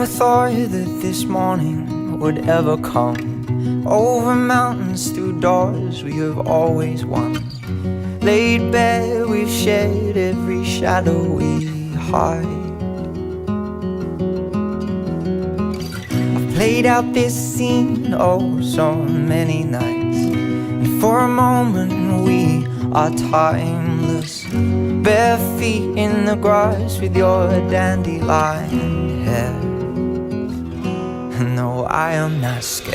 Never thought that this morning would ever come. Over mountains, through doors we have always won. Laid bare, we've shed every shadow we hide. I've played out this scene oh so many nights, and for a moment we are timeless. Bare feet in the grass with your dandelion hair. No, I am not scared.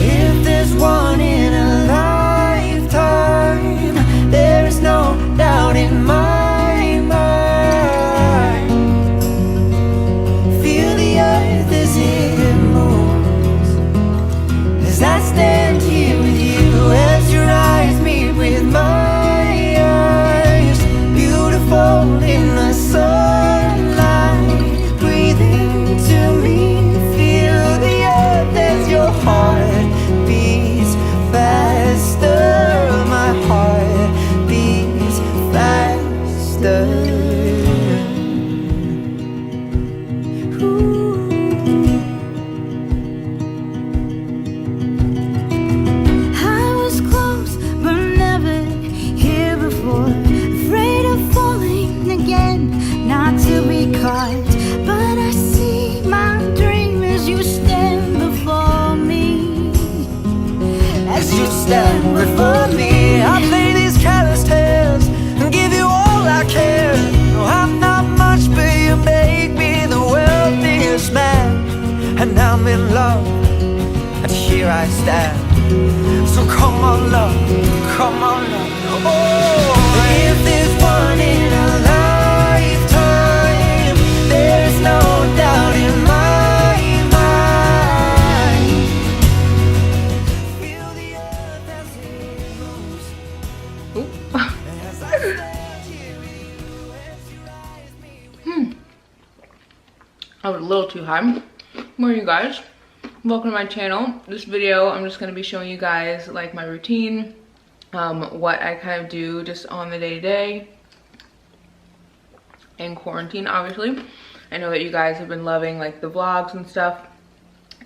If there's one in a lifetime, there is no doubt in my mind. Feel the earth as it moves, as I stand here with you, as your eyes meet with mine. In the sunlight, breathe into me. Feel the earth as your heart beats faster. My heart beats faster. I was close but never here before. Afraid of falling again, not to be caught. But I see my dream as you stand before me. As you stand before me, I play these careless tales and give you all I care. No, I'm not much, but you make me the wealthiest man. And I'm in love, and here I stand. So come on, love, come on, love. Oh, if there's one in a lifetime, there's no doubt in my mind. Feel the earth as it moves. As I stand here with you, as your eyes meet. I was a little too high. Morning, you guys. Welcome to my channel. This video, I'm just going to be showing you guys like my routine, what I kind of do just on the day-to-day in quarantine, obviously. I know that you guys have been loving like the vlogs and stuff,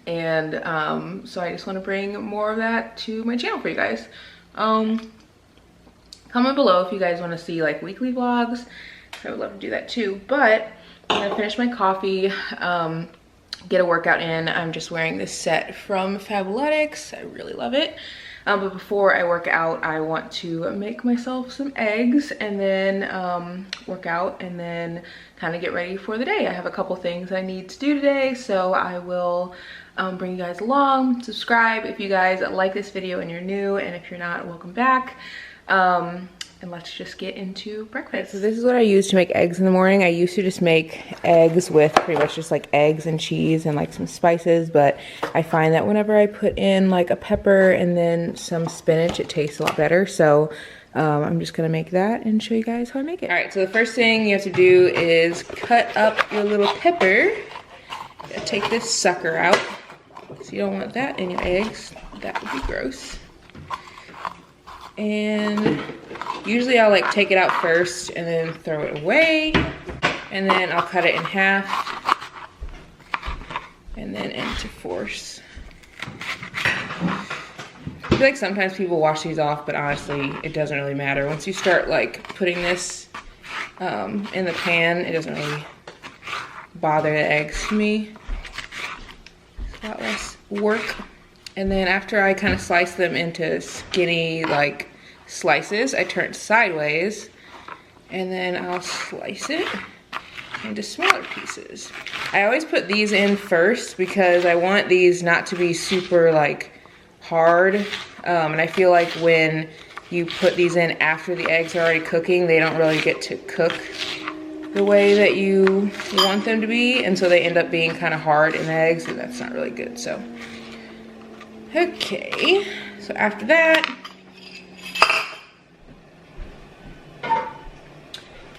and so I just want to bring more of that to my channel for you guys. Comment below if you guys want to see like weekly vlogs. I would love to do that too, but I'm gonna finish my coffee, get a workout in. I'm just wearing this set from Fabletics. I really love it. But before I work out, I want to make myself some eggs and then work out and then kind of get ready for the day. I have a couple things I need to do today, so I will bring you guys along. Subscribe if you guys like this video and you're new, and if you're not, welcome back. And let's just get into breakfast. So this is what I use to make eggs in the morning. I used to just make eggs with pretty much just like eggs and cheese and like some spices, but I find that whenever I put in like a pepper and then some spinach, it tastes a lot better. So I'm just gonna make that and show you guys how I make it. All right, so the first thing you have to do is cut up your little pepper. Take this sucker out. So you don't want that in your eggs. That would be gross. And usually I'll like take it out first and then throw it away, and then I'll cut it in half and then into fourths. I feel like sometimes people wash these off, but honestly it doesn't really matter. Once you start like putting this in the pan, it doesn't really bother the eggs to me. It's a lot less work. And then after I kind of slice them into skinny like slices, I turn it sideways and then I'll slice it into smaller pieces. I always put these in first because I want these not to be super like hard, and I feel like when you put these in after the eggs are already cooking, they don't really get to cook the way that you want them to be, and so they end up being kind of hard in the eggs, and that's not really good. So okay, so after that,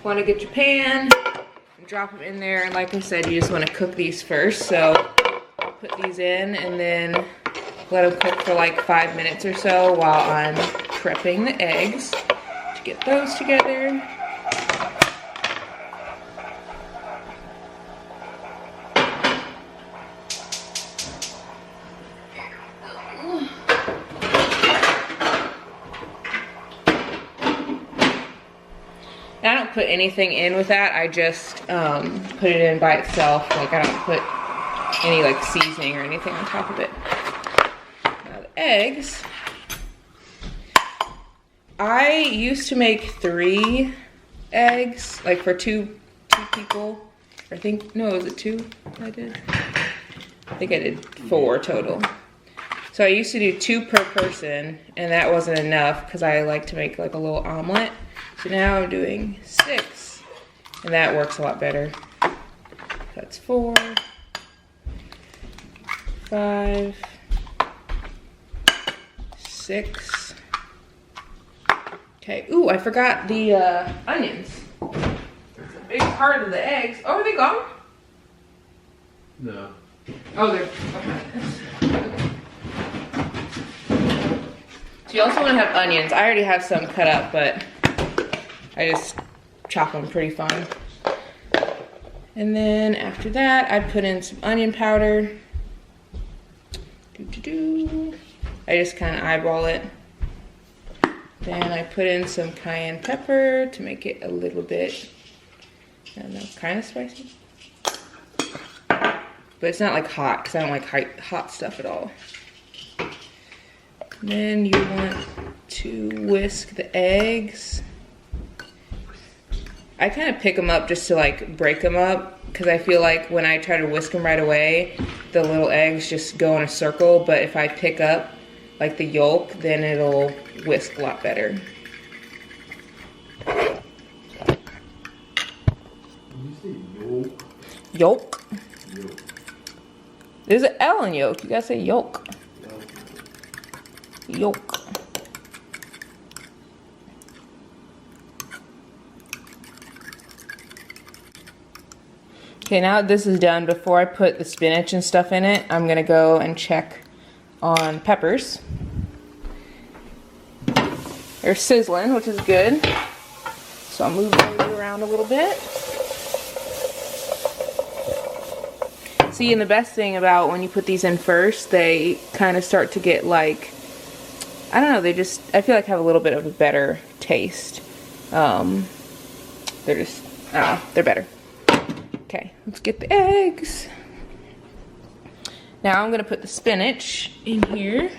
want to get your pan, drop them in there, and like I said, you just want to cook these first. So put these in and then let them cook for like 5 minutes or so while I'm prepping the eggs to get those together. I don't put anything in with that. I just put it in by itself. Like I don't put any like seasoning or anything on top of it. Now the eggs. I used to make 3 eggs, like for two people. I think, no, was it 2 I did? I think I did 4 total. So I used to do 2 per person, and that wasn't enough because I like to make like a little omelet. So now I'm doing 6, and that works a lot better. That's 4, 5, 6. Okay, ooh, I forgot the onions. It's a big part of the eggs. Oh, are they gone? No. Oh, they're okay. So you also want to have onions. I already have some cut up, but I just chop them pretty fine. And then after that, I put in some onion powder. I just kind of eyeball it. Then I put in some cayenne pepper to make it a little bit, I don't know, kind of spicy. But it's not like hot, because I don't like hot stuff at all. Then you want to whisk the eggs. I kind of pick them up just to like break them up, because I feel like when I try to whisk them right away, the little eggs just go in a circle. But if I pick up like the yolk, then it'll whisk a lot better. Did you say yolk? Yolk. Yolk. There's an L in yolk. You gotta say yolk. Yolk. Okay, now that this is done, before I put the spinach and stuff in it, I'm gonna go and check on peppers. They're sizzling, which is good. So I'll move those around a little bit. See, and the best thing about when you put these in first, they kind of start to get like, I don't know, they just, I feel like have a little bit of a better taste. They're just, I don't know, they're better. Okay, let's get the eggs. Now I'm gonna put the spinach in here.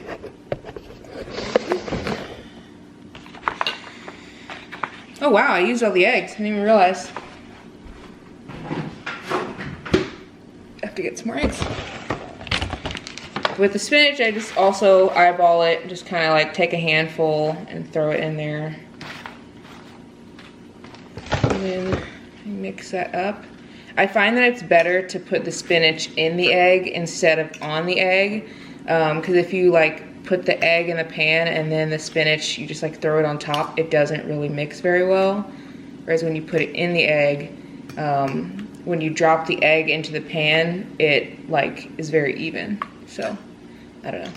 Oh wow, I used all the eggs, I didn't even realize. I have to get some more eggs. With the spinach, I just also eyeball it, just kind of like take a handful and throw it in there. And then mix that up. I find that it's better to put the spinach in the egg instead of on the egg, because if you like put the egg in the pan and then the spinach, you just like throw it on top, it doesn't really mix very well. Whereas when you put it in the egg, when you drop the egg into the pan, it like is very even. So, I don't know.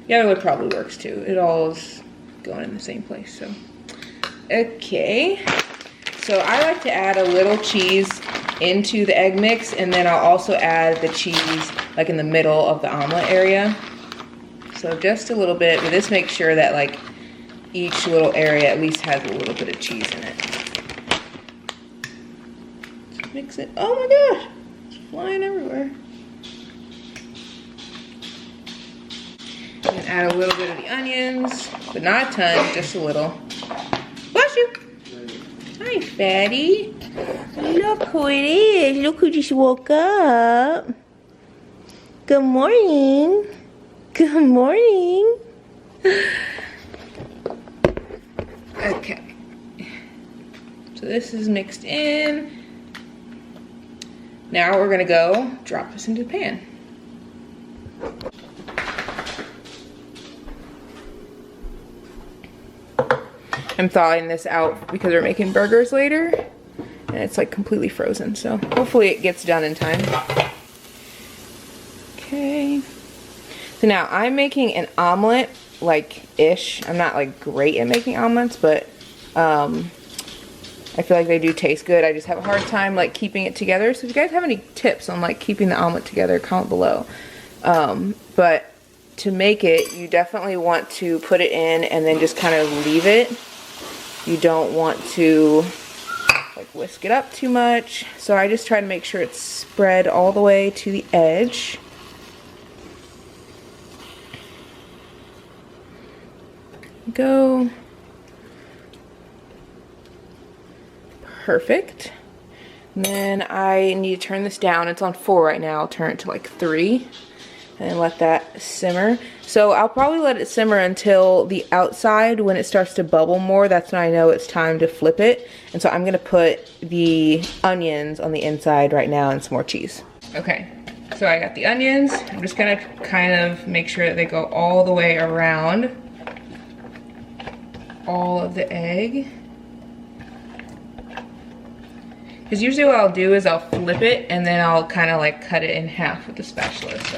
The other way probably works too. It all is going in the same place, so. Okay, so I like to add a little cheese into the egg mix, and then I'll also add the cheese like in the middle of the omelet area. So just a little bit, but this makes sure that like each little area at least has a little bit of cheese in it. Just mix it. Oh my gosh, it's flying everywhere. And add a little bit of the onions, but not a ton, just a little. Bless you. Hi, fatty. Look who it is. Look who just woke up. Good morning. Good morning. Okay. So this is mixed in. Now we're gonna go drop this into the pan. I'm thawing this out because we're making burgers later, and it's like completely frozen, so hopefully it gets done in time. Okay. So now I'm making an omelet like ish. I'm not like great at making omelets, but I feel like they do taste good. I just have a hard time like keeping it together. So if you guys have any tips on like keeping the omelet together, comment below. But to make it, you definitely want to put it in and then just kind of leave it. You don't want to like whisk it up too much. So I just try to make sure it's spread all the way to the edge. Go. Perfect. And then I need to turn this down. It's on 4 right now. I'll turn it to like 3 and let that simmer. So I'll probably let it simmer until the outside. When it starts to bubble more, that's when I know it's time to flip it. And so I'm gonna put the onions on the inside right now and some more cheese. Okay, so I got the onions. I'm just gonna kind of make sure that they go all the way around all of the egg. Because usually what I'll do is I'll flip it and then I'll kind of like cut it in half with the spatula. So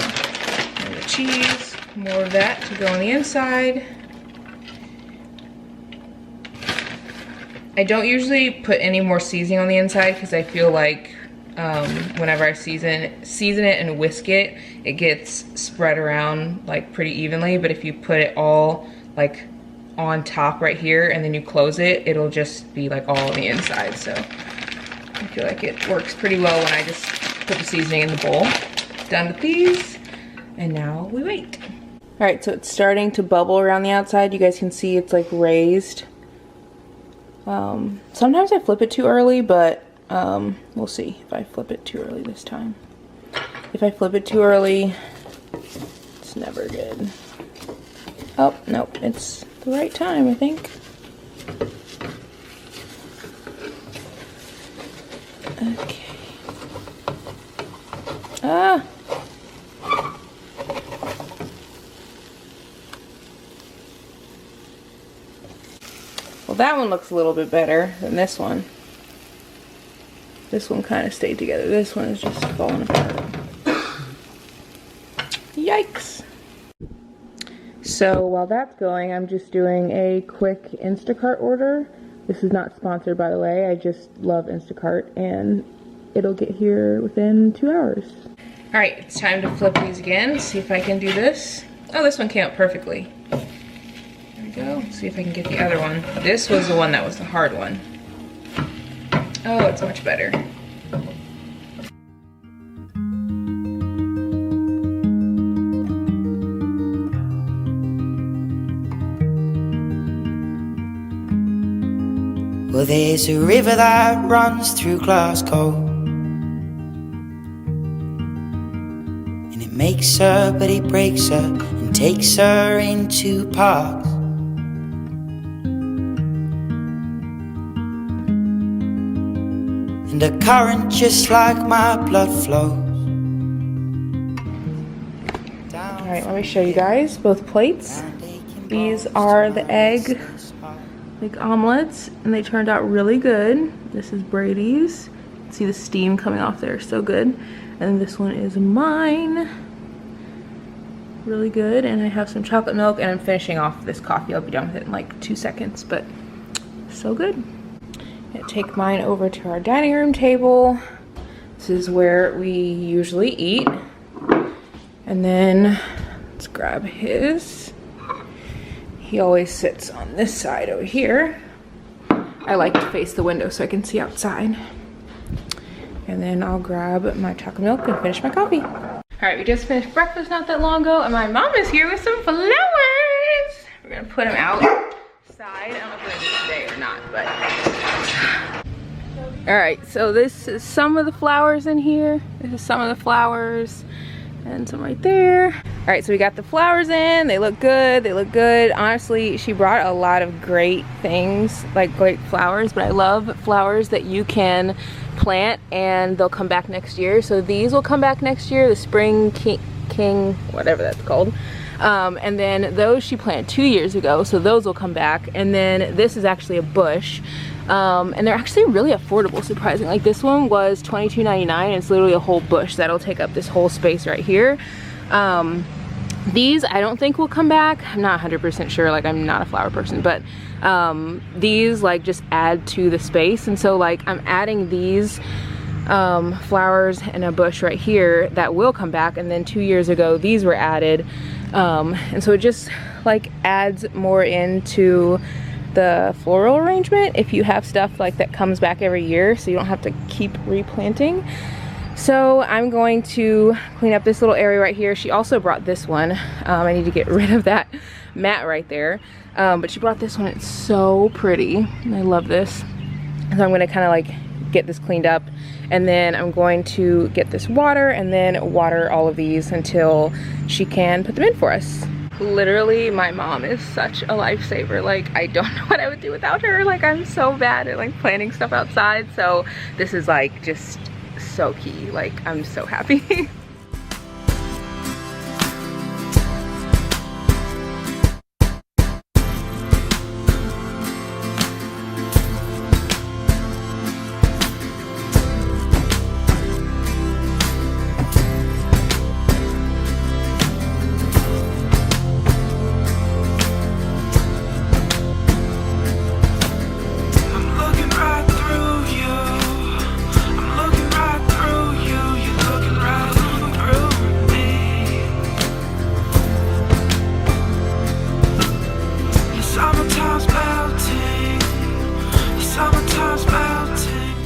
and the cheese, more of that to go on the inside. I don't usually put any more seasoning on the inside because I feel like whenever I season it and whisk it, it gets spread around like pretty evenly. But if you put it all like on top right here and then you close it, it'll just be like all on the inside. So I feel like it works pretty well when I just put the seasoning in the bowl. Done with these, and now we wait. All right, so it's starting to bubble around the outside. You guys can see it's like raised. Sometimes I flip it too early, but we'll see if I flip it too early this time. If I flip it too early, it's never good. Oh, nope, it's the right time, I think. Okay. Ah! Well, that one looks a little bit better than this one. This one kind of stayed together. This one is just falling apart. Yikes! So while that's going, I'm just doing a quick Instacart order. This is not sponsored, by the way. I just love Instacart, and it'll get here within 2 hours. All right, it's time to flip these again. See if I can do this. Oh, this one came out perfectly. There we go. See if I can get the other one. This was the one that was the hard one. Oh, it's much better. Well, there's a river that runs through Glasgow, and it makes her, but it breaks her, and takes her into parks. And a current just like my blood flows. Alright, let me show you guys both plates. These are the egg like omelets, and they turned out really good. This is Brady's. You can see the steam coming off there, so good. And this one is mine. Really good. And I have some chocolate milk, and I'm finishing off this coffee. I'll be done with it in like 2 seconds, but so good. I'm gonna take mine over to our dining room table. This is where we usually eat. And then let's grab his. He always sits on this side over here. I like to face the window so I can see outside. And then I'll grab my chocolate milk and finish my coffee. All right, we just finished breakfast not that long ago, and my mom is here with some flowers. We're gonna put them outside. I don't know if we're gonna do it today or not, but. All right, so this is some of the flowers in here. This is some of the flowers. And some right there. All right, so we got the flowers in. They look good. They look good. Honestly, she brought a lot of great things, like great flowers, but I love flowers that you can plant and they'll come back next year. So these will come back next year, the spring king, whatever that's called. And then those she planted 2 years ago, so those will come back. And then this is actually a bush. And they're actually really affordable, surprisingly. Like this one was $22.99, and it's literally a whole bush that'll take up this whole space right here. These I don't think will come back. I'm not 100% sure, like I'm not a flower person, but these like just add to the space. And so like I'm adding these flowers in a bush right here that will come back, and then 2 years ago these were added, and so it just like adds more into the floral arrangement if you have stuff like that comes back every year, so you don't have to keep replanting. So I'm going to clean up this little area right here. She also brought this one. I need to get rid of that mat right there, but she brought this one. It's so pretty and I love this. So I'm gonna kind of like get this cleaned up, and then I'm going to get this water and then water all of these until she can put them in for us. Literally, my mom is such a lifesaver. Like, I don't know what I would do without her. Like, I'm so bad at like planning stuff outside, so this is like just so key. Like, I'm so happy.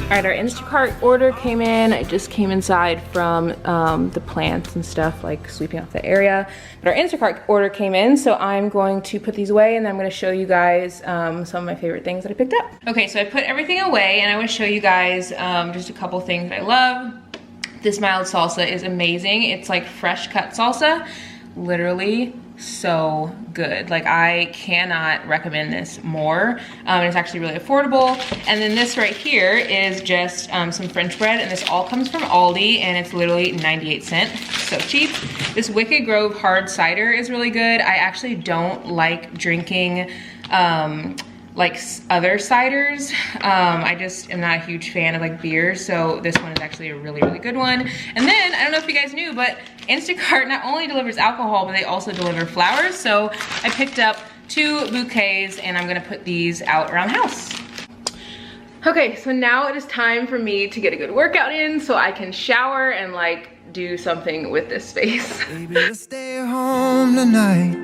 Alright, our Instacart order came in. It just came inside from the plants and stuff, like sweeping off the area. But our Instacart order came in, so I'm going to put these away, and then I'm going to show you guys some of my favorite things that I picked up. Okay, so I put everything away, and I want to show you guys just a couple things that I love. This mild salsa is amazing. It's like fresh cut salsa. Literally so good. Like, I cannot recommend this more. It's actually really affordable. And then this right here is just some French bread, and this all comes from Aldi, and it's literally 98 cents. So cheap. This Wicked Grove hard cider is really good. I actually don't like drinking like other ciders. I just am not a huge fan of like beer, so this one is actually a really, really good one. And then, I don't know if you guys knew, but Instacart not only delivers alcohol, but they also deliver flowers. So I picked up 2 bouquets, and I'm gonna put these out around the house. Okay, so now it is time for me to get a good workout in so I can shower and like do something with this space. Baby, let's stay home tonight.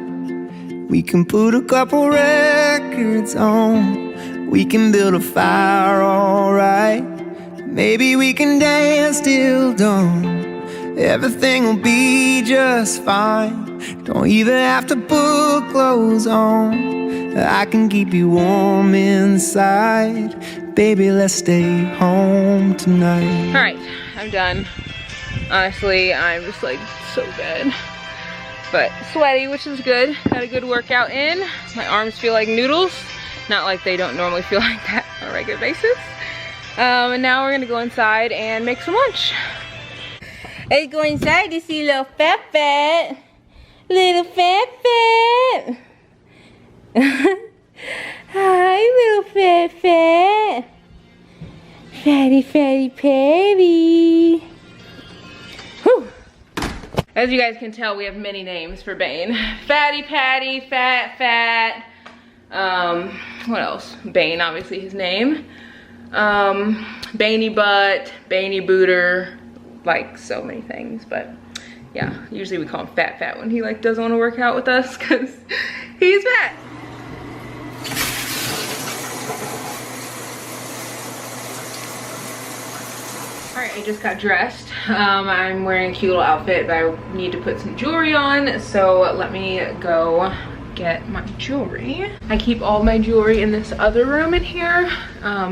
We can put a couple records on. We can build a fire, alright. Maybe we can dance till dawn. Everything will be just fine. Don't even have to put clothes on. I can keep you warm inside. Baby, let's stay home tonight. Alright, I'm done. Honestly, I'm just like so dead. But sweaty, which is good. Got a good workout in. My arms feel like noodles. Not like they don't normally feel like that on a regular basis. And now we're gonna go inside and make some lunch. Let's go inside to see little fat fat. Little fat fat. Hi, little fat fat. Fatty, fatty, patty. Whew. As you guys can tell, we have many names for Bane. Fatty Patty, Fat Fat. What else? Bane, obviously his name. Baney Butt, Baney Booter, like so many things. But yeah, usually we call him Fat Fat when he like doesn't want to work out with us because he's fat. Alright, I just got dressed. I'm wearing a cute little outfit, but I need to put some jewelry on, so let me go get my jewelry. I keep all my jewelry in this other room in here,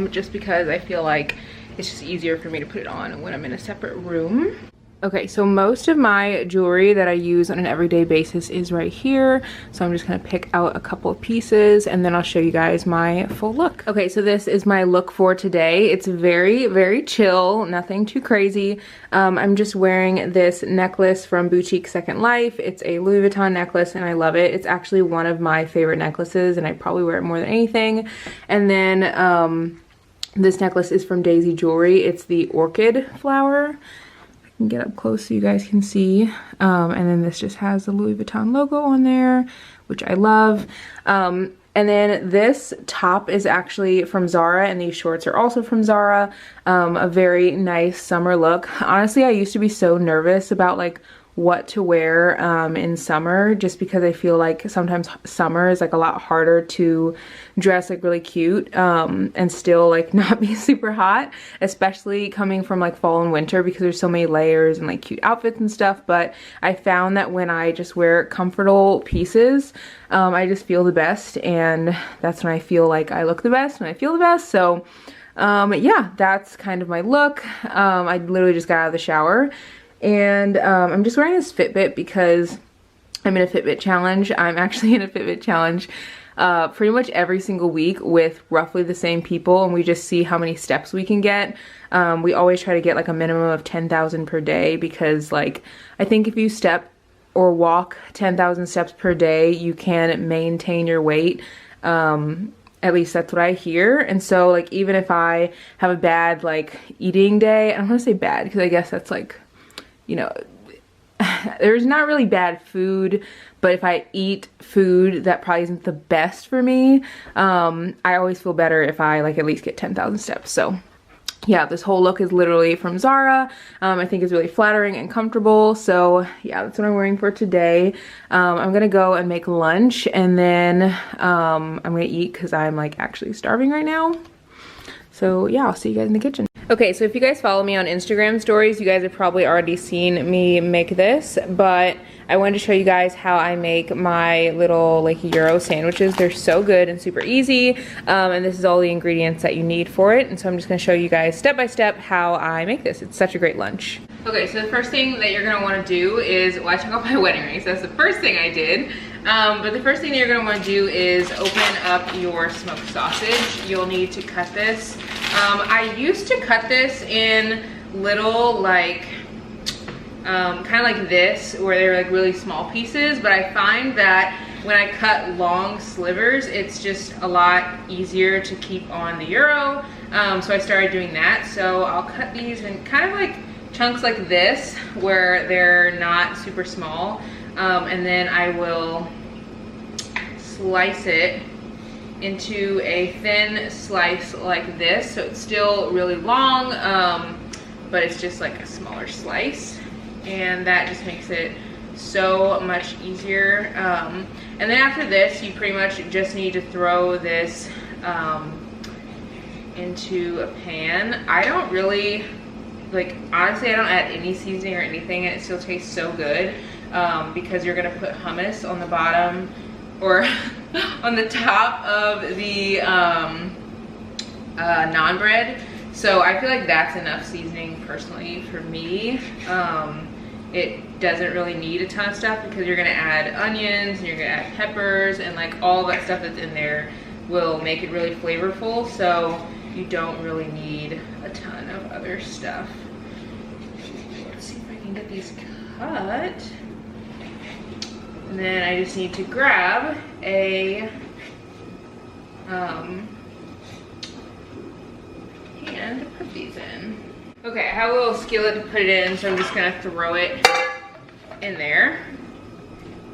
just because I feel like it's just easier for me to put it on when I'm in a separate room. Okay, so most of my jewelry that I use on an everyday basis is right here. So I'm just gonna pick out a couple of pieces and then I'll show you guys my full look. Okay, so this is my look for today. It's very, very chill, nothing too crazy. I'm just wearing this necklace from Boutique Second Life. It's a Louis Vuitton necklace and I love it. It's actually one of my favorite necklaces and I probably wear it more than anything. And then this necklace is from Daisy Jewelry. It's the orchid flower. can get up close so you guys can see. And then this just has the Louis Vuitton logo on there, which I love. And then this top is actually from Zara, and these shorts are also from Zara. A very nice summer look. Honestly, I used to be so nervous about like what to wear in summer, just because I feel like sometimes summer is like a lot harder to dress like really cute and still like not be super hot, especially coming from like fall and winter, because there's so many layers and like cute outfits and stuff. But I found that when I just wear comfortable pieces, I just feel the best, and that's when I feel like I look the best, when I feel the best. So yeah, that's kind of my look. I literally just got out of the shower, and I'm just wearing this Fitbit because I'm in a Fitbit challenge. I'm actually in a Fitbit challenge pretty much every single week with roughly the same people, and we just see how many steps we can get. We always try to get like a minimum of 10,000 per day, because like I think if you step or walk 10,000 steps per day, you can maintain your weight. At least that's what I hear. And so like even if I have a bad like eating day, I don't want to say bad because I guess that's like, you know, there's not really bad food, but if I eat food that probably isn't the best for me, I always feel better if I like at least get 10,000 steps. So yeah, this whole look is literally from Zara. I think it's really flattering and comfortable. So yeah, that's what I'm wearing for today. I'm gonna go and make lunch, and then I'm gonna eat because I'm like actually starving right now. So yeah, I'll see you guys in the kitchen. Okay, so if you guys follow me on Instagram stories, you guys have probably already seen me make this, but I wanted to show you guys how I make my little like Euro sandwiches. They're so good and super easy, and this is all the ingredients that you need for it. And so I'm just gonna show you guys step by step how I make this. It's such a great lunch. Okay, so the first thing that you're gonna wanna do is, well, I took off my wedding ring, so that's the first thing I did. But the first thing that you're gonna wanna do is open up your smoked sausage. You'll need to cut this. I used to cut this in little like, kind of like this, where they're like really small pieces, but I find that when I cut long slivers, it's just a lot easier to keep on the Euro. So I started doing that. So I'll cut these in kind of like chunks like this, where they're not super small. And then I will slice it into a thin slice like this. So it's still really long, but it's just like a smaller slice. And that just makes it so much easier. And then after this, you pretty much just need to throw this into a pan. I don't really, like, honestly, I don't add any seasoning or anything, and it still tastes so good, because you're gonna put hummus on the bottom or on the top of the naan bread. So I feel like that's enough seasoning personally for me. It doesn't really need a ton of stuff, because you're gonna add onions and you're gonna add peppers, and like all that stuff that's in there will make it really flavorful. So you don't really need a ton of other stuff. Let's see if I can get these cut. And then I just need to grab a hand to put these in. Okay, I have a little skillet to put it in, so I'm just gonna throw it in there.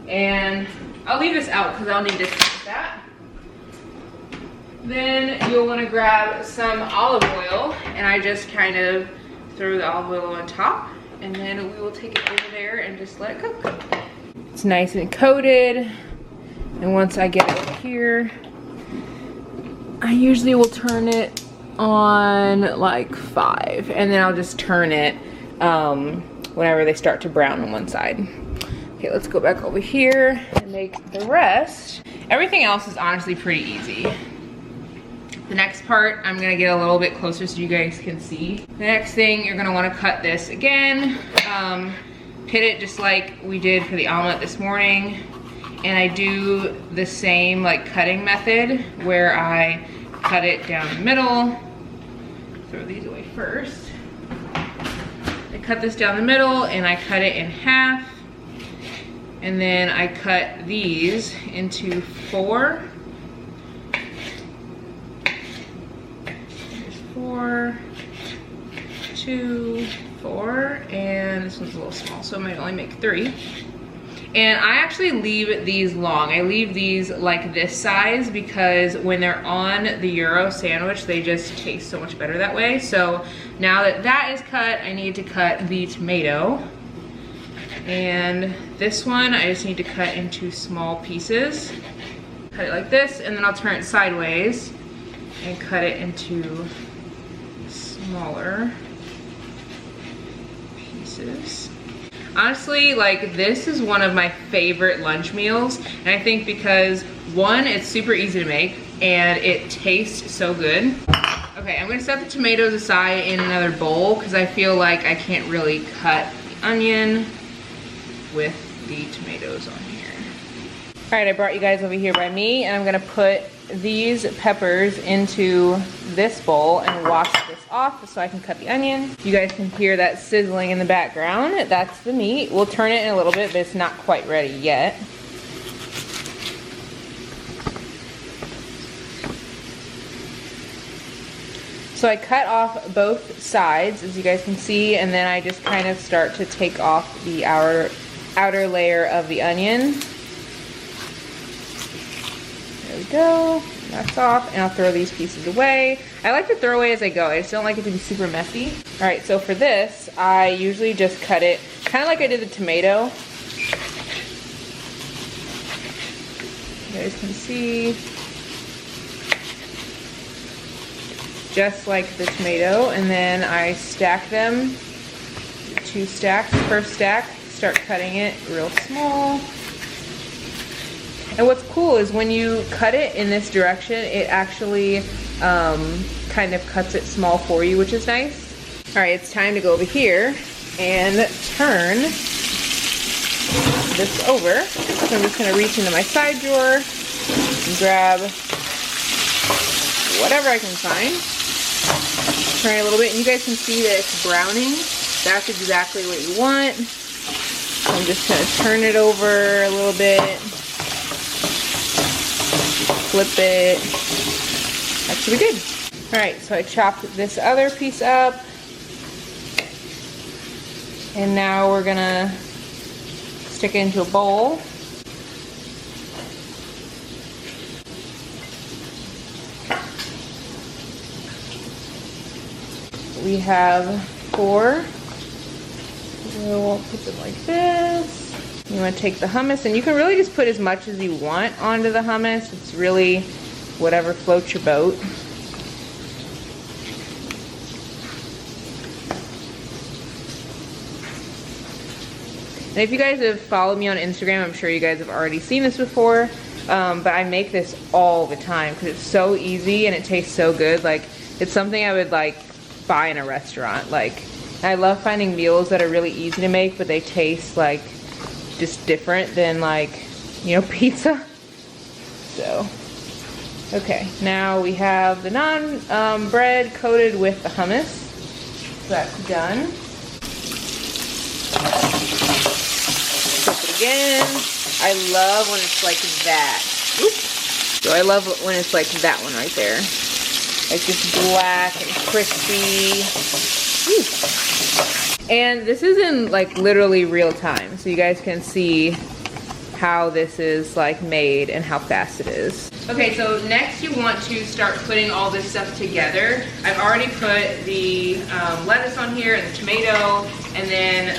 And I'll leave this out because I'll need to fix that. Then you'll wanna grab some olive oil, and I just kind of throw the olive oil on top, and then we will take it over there and just let it cook. It's nice and coated, and once I get it over here, I usually will turn it on like 5, and then I'll just turn it whenever they start to brown on one side. Okay, let's go back over here and make the rest. Everything else is honestly pretty easy. The next part, I'm gonna get a little bit closer so you guys can see. The next thing, you're gonna wanna cut this again. Pit it just like we did for the omelet this morning. And I do the same like cutting method, where I cut it down the middle. Throw these away first. I cut this down the middle and I cut it in half. And then I cut these into 4. There's 4, 2, 4, and one's a little small, so I might only make 3. And I actually leave these long. I leave these like this size because when they're on the Euro sandwich, they just taste so much better that way. So now that that is cut, I need to cut the tomato. And this one, I just need to cut into small pieces. Cut it like this, and then I'll turn it sideways and cut it into smaller pieces. Honestly, like, this is one of my favorite lunch meals, and I think because, one, it's super easy to make, and it tastes so good. Okay, I'm gonna set the tomatoes aside in another bowl, because I feel like I can't really cut the onion with the tomatoes on here. All right, I brought you guys over here by me, and I'm gonna put these peppers into this bowl and wash this off so I can cut the onion. You guys can hear that sizzling in the background. That's the meat. We'll turn it in a little bit, but it's not quite ready yet. So I cut off both sides, as you guys can see, and then I just kind of start to take off the outer layer of the onion. There we go, that's off, and I'll throw these pieces away. I like to throw away as I go, I just don't like it to be super messy. All right, so for this, I usually just cut it kind of like I did the tomato. You guys can see, just like the tomato, and then I stack them, 2 stacks. First stack, start cutting it real small. And what's cool is when you cut it in this direction, it actually kind of cuts it small for you, which is nice. All right, it's time to go over here and turn this over. So I'm just gonna reach into my side drawer and grab whatever I can find. Turn it a little bit, and you guys can see that it's browning. That's exactly what you want. So I'm just gonna turn it over a little bit. Flip it. That should be good. All right, so I chopped this other piece up. And now we're gonna stick it into a bowl. We have 4. We'll put them like this. You want to take the hummus, and you can really just put as much as you want onto the hummus. It's really whatever floats your boat. And if you guys have followed me on Instagram, I'm sure you guys have already seen this before, but I make this all the time because it's so easy and it tastes so good. Like, it's something I would like buy in a restaurant. Like, I love finding meals that are really easy to make, but they taste like just different than, like, you know, pizza. So, okay, now we have the naan bread coated with the hummus. So that's done. Flip it again. I love when it's like that. Oops. So I love when it's like that one right there. Like just black and crispy. Ooh. And this is in like literally real time, so you guys can see how this is like made and how fast it is. Okay, so next you want to start putting all this stuff together. I've already put the lettuce on here and the tomato, and then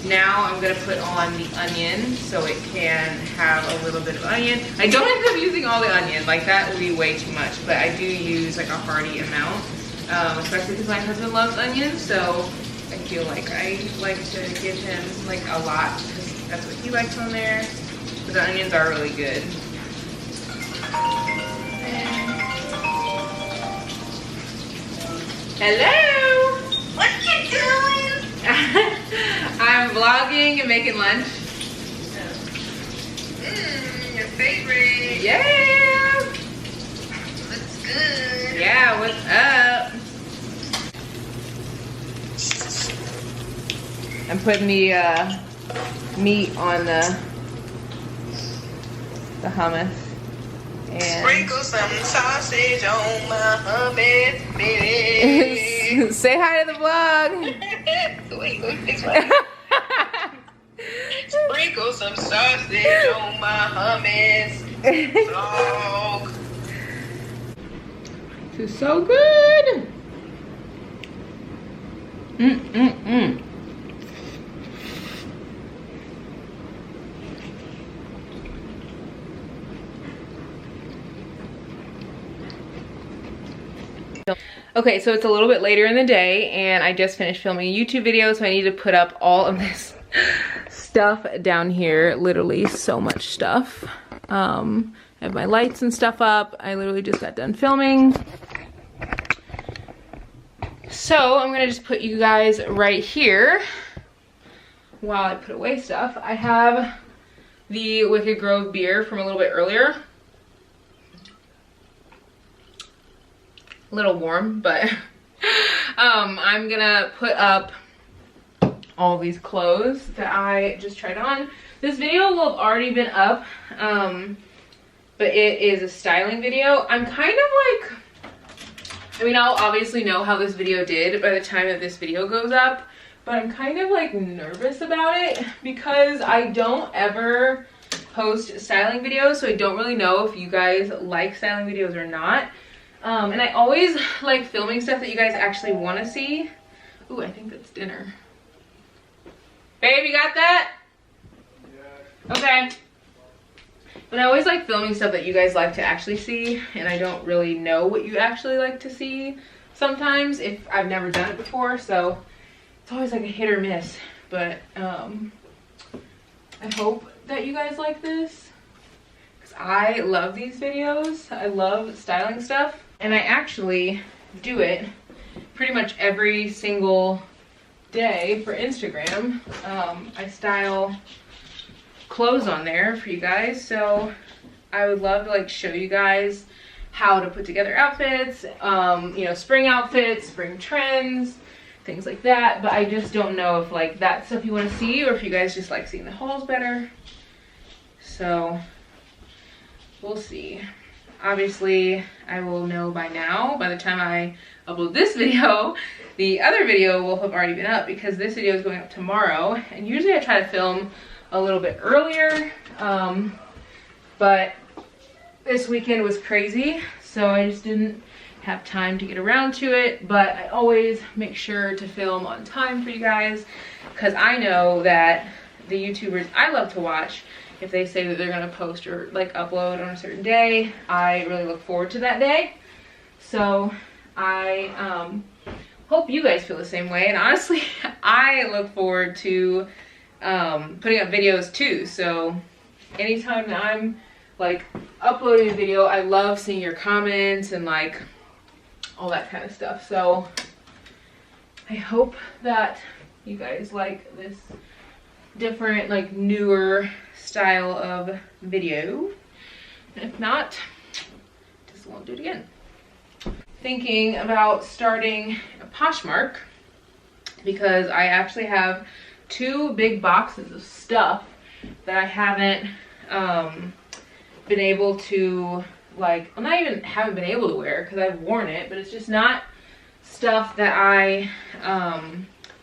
now I'm gonna put on the onion so it can have a little bit of onion. I don't end up using all the onion, like that would be way too much, but I do use like a hearty amount, especially because my husband loves onions, so I feel like I like to give him like a lot because that's what he likes on there. But the onions are really good. Hello! What you doing? I'm vlogging and making lunch. Your favorite. Yeah! Looks good. Yeah, what's up? I'm putting the meat on the hummus. And sprinkle some sausage on my hummus, baby. Say hi to the vlog. Wait, go fix my sprinkle some sausage on my hummus. Dog. This is so good. Mm-mm-mm. Okay, so it's a little bit later in the day and I just finished filming a YouTube video, so I need to put up all of this stuff down here. Literally so much stuff. I have my lights and stuff up. I literally just got done filming. So I'm gonna just put you guys right here while I put away stuff. I have the Wicked Grove beer from a little bit earlier. A little warm, but I'm gonna put up all these clothes that I just tried on. This video will have already been up, but it is a styling video. I'm kind of like, I mean, I'll obviously know how this video did by the time that this video goes up, but I'm kind of like nervous about it because I don't ever post styling videos, so I don't really know if you guys like styling videos or not. And I always like filming stuff that you guys actually want to see. Ooh, I think that's dinner. Babe, you got that? Yeah. Okay. But I always like filming stuff that you guys like to actually see, and I don't really know what you actually like to see sometimes if I've never done it before, so it's always like a hit or miss. But I hope that you guys like this, because I love these videos. I love styling stuff, and I actually do it pretty much every single day for Instagram. I style clothes on there for you guys, so I would love to like show you guys how to put together outfits, you know, spring outfits, spring trends, things like that. But I just don't know if like that's stuff you want to see or if you guys just like seeing the hauls better. So we'll see. Obviously I will know by now. By the time I upload this video, the other video will have already been up, because this video is going up tomorrow, and usually I try to film a little bit earlier, but this weekend was crazy, so I just didn't have time to get around to it. But I always make sure to film on time for you guys, because I know that the YouTubers I love to watch, if they say that they're gonna post or like upload on a certain day, I really look forward to that day. So I hope you guys feel the same way, and honestly I look forward to putting up videos too. So anytime that I'm like uploading a video, I love seeing your comments and like all that kind of stuff. So I hope that you guys like this different, like newer style of video, and if not, just won't do it again. Thinking about starting a Poshmark, because I actually have 2 big boxes of stuff that I haven't been able to, like, well, not even haven't been able to wear, because I've worn it, but it's just not stuff that I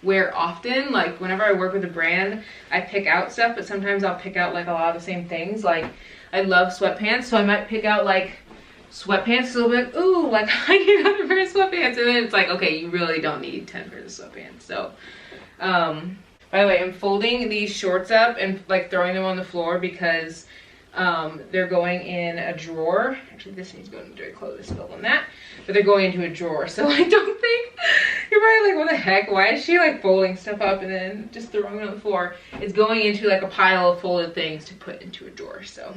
wear often. Like whenever I work with a brand, I pick out stuff, but sometimes I'll pick out like a lot of the same things. Like I love sweatpants, so I might pick out like sweatpants, so I'll be like, ooh, like I need another pair of sweatpants, and then it's like, okay, you really don't need 10 pairs of sweatpants. So by the way, I'm folding these shorts up and like throwing them on the floor because they're going in a drawer. Actually, this needs to go in the dirty clothes, I spilled on that, but they're going into a drawer. So I don't think, you're probably like, what the heck, why is she like folding stuff up and then just throwing it on the floor? It's going into like a pile of folded things to put into a drawer. So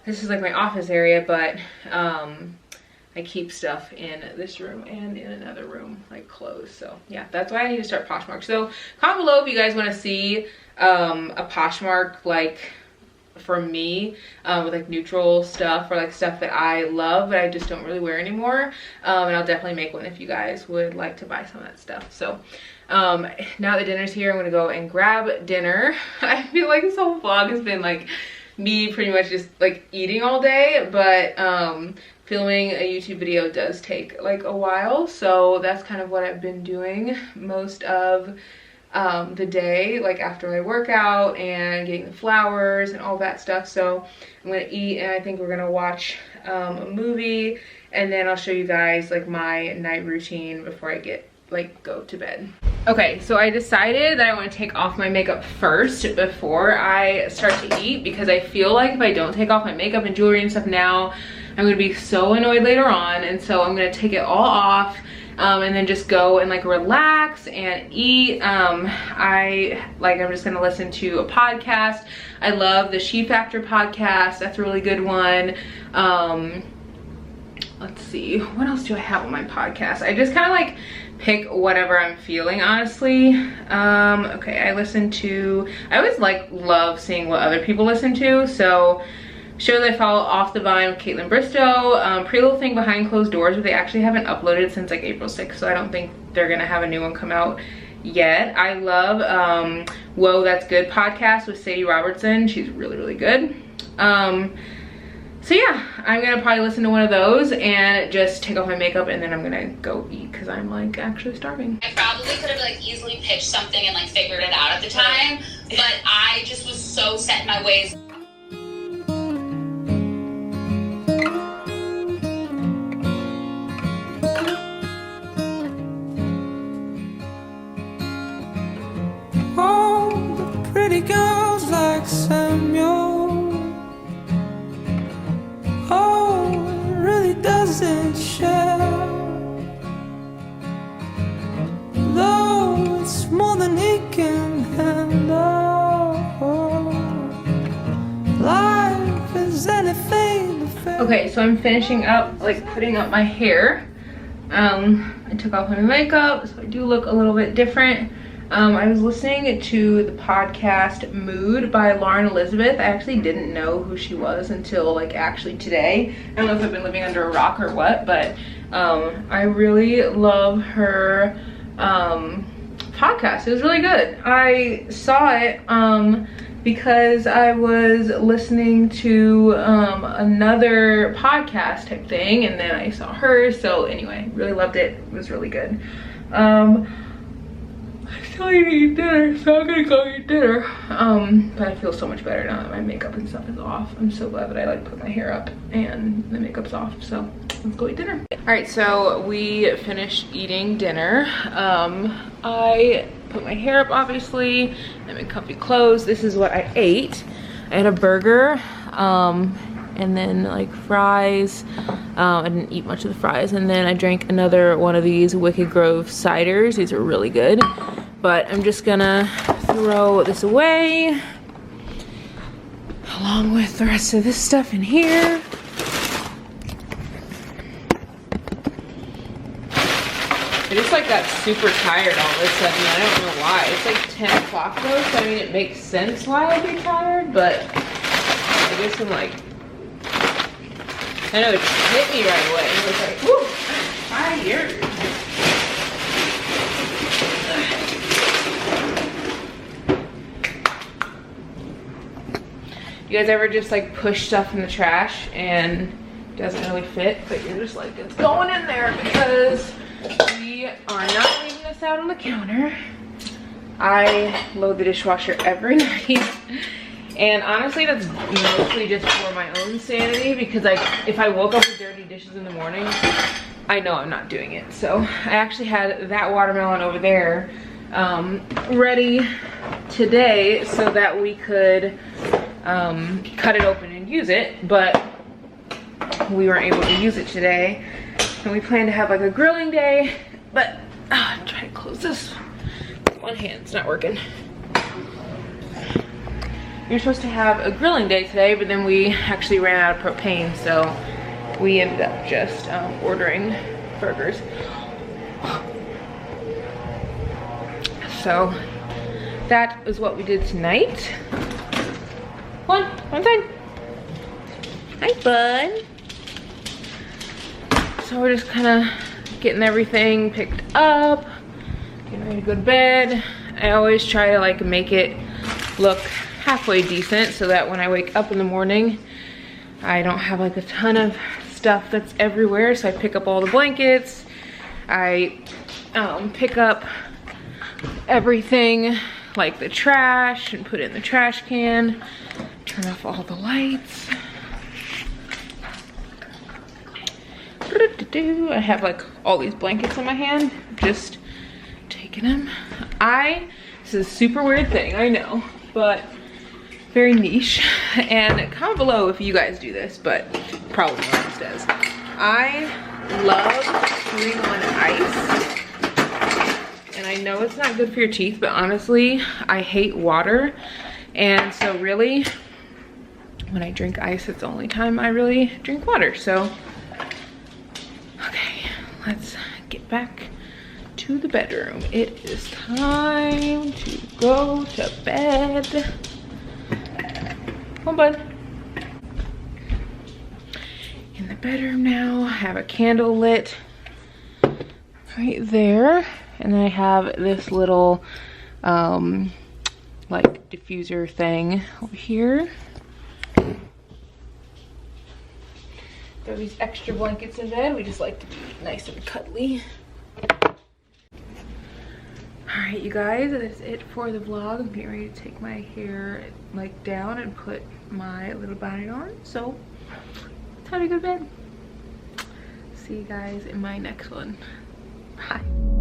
this is like my office area, but I keep stuff in this room and in another room, like clothes. So yeah, that's why I need to start Poshmark. So comment below if you guys want to see a Poshmark like for me, with like neutral stuff, or like stuff that I love but I just don't really wear anymore. And I'll definitely make one if you guys would like to buy some of that stuff. So now that dinner's here, I'm gonna go and grab dinner. I feel like this whole vlog has been like me pretty much just like eating all day, but filming a YouTube video does take like a while, so that's kind of what I've been doing most of the day, like after my workout and getting the flowers and all that stuff. So I'm gonna eat, and I think we're gonna watch a movie, and then I'll show you guys like my night routine before I go to bed. Okay, so I decided that I want to take off my makeup first before I start to eat, because I feel like if I don't take off my makeup and jewelry and stuff now, I'm gonna be so annoyed later on. And so I'm gonna take it all off and then just go and like relax and eat. I'm just gonna listen to a podcast. I love the She Factor podcast. That's a really good one. Let's see, what else do I have on my podcast? I just kind of like pick whatever I'm feeling, honestly. Okay, I always like love seeing what other people listen to. So shows I follow: Off the Vine with Caitlin Bristow, Pretty Little Thing Behind Closed Doors, but they actually haven't uploaded since like April 6th, so I don't think they're gonna have a new one come out yet. I love Whoa That's Good podcast with Sadie Robertson. She's really, really good. So yeah, I'm gonna probably listen to one of those and just take off my makeup, and then I'm gonna go eat because I'm like actually starving. I probably could have like easily pitched something and like figured it out at the time, but I just was so set in my ways. All the pretty girls like Samuel. Oh, it really doesn't show. Though it's more than he can handle. Life is anything. Okay, so I'm finishing up, like putting up my hair. I took off my makeup, so I do look a little bit different. I was listening to the podcast Mood by Lauren Elizabeth. I actually didn't know who she was until like actually today. I don't know if I've been living under a rock or what, but I really love her podcast. It was really good. I saw it because I was listening to another podcast type thing, and then I saw hers. So anyway, really loved it. It was really good. I still need to eat dinner, so I'm gonna go eat dinner. But I feel so much better now that my makeup and stuff is off. I'm so glad that I like put my hair up and the makeup's off. So let's go eat dinner. All right, so we finished eating dinner. I put my hair up, obviously. I'm in comfy clothes. This is what I ate. I had a burger, and then like fries. I didn't eat much of the fries, and then I drank another one of these Wicked Grove ciders. These are really good, but I'm just gonna throw this away along with the rest of this stuff in here. I just like got super tired all of a sudden. I don't know why. It's like 10 o'clock though, so I mean it makes sense why I'd be tired, but I guess I'm like, I know it just hit me right away. It was like, whoo, tired. You guys ever just like push stuff in the trash and it doesn't really fit, but you're just like, it's going in there because we are not leaving this out on the counter. I load the dishwasher every night. And honestly, that's mostly just for my own sanity, because like if I woke up with dirty dishes in the morning, I know I'm not doing it. So I actually had that watermelon over there ready today so that we could cut it open and use it, but we weren't able to use it today. And we plan to have like a grilling day, but I'm trying to close this with one hand, it's not working. You're supposed to have a grilling day today, but then we actually ran out of propane, so we ended up just ordering burgers. So that is what we did tonight. One thing. Hi, bud. So we're just kind of getting everything picked up, getting ready to go to bed. I always try to like make it look halfway decent so that when I wake up in the morning, I don't have like a ton of stuff that's everywhere. So I pick up all the blankets. I pick up everything like the trash and put it in the trash can. Turn off all the lights. I have like all these blankets in my hand, just taking them. This is a super weird thing, I know, but very niche. And comment below if you guys do this, but probably no one else does. I love chewing on ice. And I know it's not good for your teeth, but honestly, I hate water. And so really, when I drink ice, it's the only time I really drink water. So, okay, let's get back to the bedroom. It is time to go to bed. Come on, bud. In the bedroom now, I have a candle lit right there. And then I have this little like diffuser thing over here. Throw these extra blankets in bed. We just like to be nice and cuddly. Alright, you guys, that's it for the vlog. I'm getting ready to take my hair like down and put my little bonnet on. So, time to go to bed. See you guys in my next one. Bye.